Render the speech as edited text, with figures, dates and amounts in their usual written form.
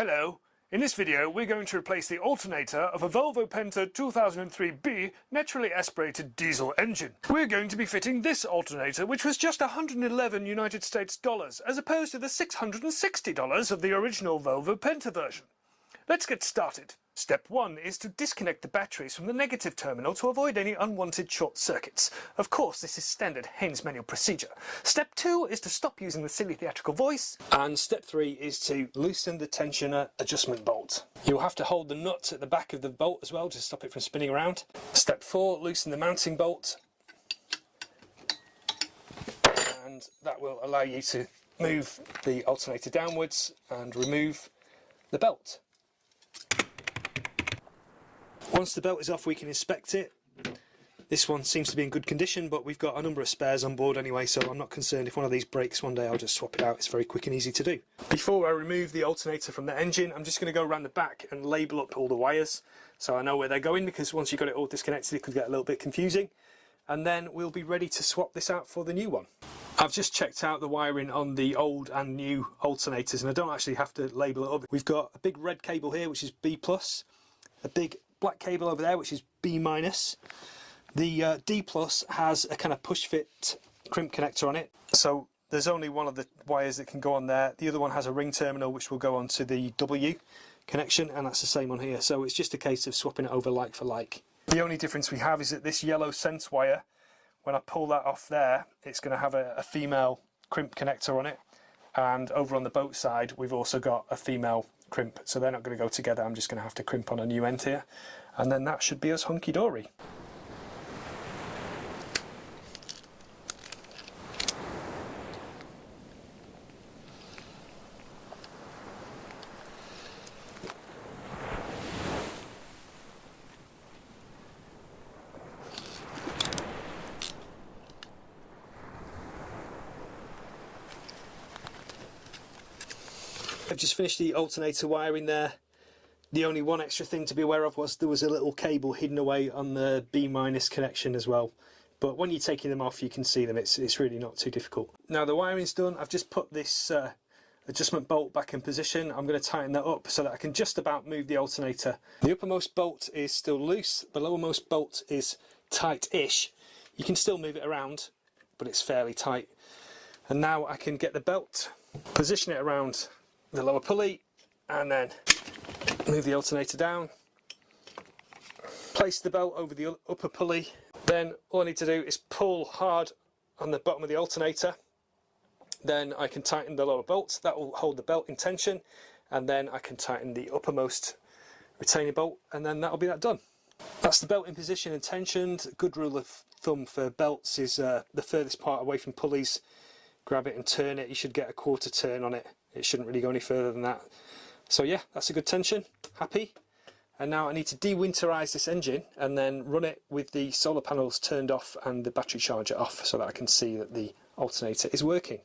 Hello! In this video we're going to replace the alternator of a Volvo Penta 2003B naturally aspirated diesel engine. We're going to be fitting this alternator, which was just 111 United States dollars as opposed to the $660 of the original Volvo Penta version. Let's get started. Step 1 is to disconnect the batteries from the negative terminal to avoid any unwanted short circuits. Of course, this is standard Haynes manual procedure. Step 2 is to stop using the silly theatrical voice. And step 3 is to loosen the tensioner adjustment bolt. You'll have to hold the nut at the back of the bolt as well to stop it from spinning around. Step 4, loosen the mounting bolt. And that will allow you to move the alternator downwards and remove the belt. Once the belt is off, we can inspect it. This one seems to be in good condition, but we've got a number of spares on board anyway, so I'm not concerned if one of these breaks one day. I'll just swap it out. It's very quick and easy to do. Before I remove the alternator from the engine, I'm just going to go around the back and label up all the wires so I know where they're going, because once you've got it all disconnected it could get a little bit confusing. And then we'll be ready to swap this out for the new one. I've just checked out the wiring on the old and new alternators, and I don't actually have to label it up. We've got a big red cable here, which is B+, a big black cable over there, which is B-. The D+ has a kind of push fit crimp connector on it, so there's only one of the wires that can go on there. The other one has a ring terminal which will go onto the W connection, and that's the same on here, so it's just a case of swapping it over like for like. The only difference we have is that this yellow sense wire, when I pull that off there, it's going to have a female crimp connector on it, and over on the boat side we've also got a female crimp, so they're not going to go together. I'm just going to have to crimp on a new end here, and then that should be us hunky-dory. I've just finished the alternator wiring there. The only one extra thing to be aware of was there was a little cable hidden away on the B- connection as well. But when you're taking them off you can see them, it's really not too difficult. Now the wiring's done. I've just put this adjustment bolt back in position. I'm going to tighten that up so that I can just about move the alternator. The uppermost bolt is still loose, the lowermost bolt is tight-ish. You can still move it around, but it's fairly tight. And now I can get the belt, position it around the lower pulley, and then move the alternator down, place the belt over the upper pulley. Then all I need to do is pull hard on the bottom of the alternator. Then I can tighten the lower bolt, that will hold the belt in tension, and then I can tighten the uppermost retaining bolt, and then that'll be that done. That's the belt in position and tensioned. A good rule of thumb for belts is the furthest part away from pulleys. Grab it and turn it. You should get a quarter turn on it. It shouldn't really go any further than that. So yeah, that's a good tension. Happy. And now I need to de-winterize this engine and then run it with the solar panels turned off and the battery charger off so that I can see that the alternator is working.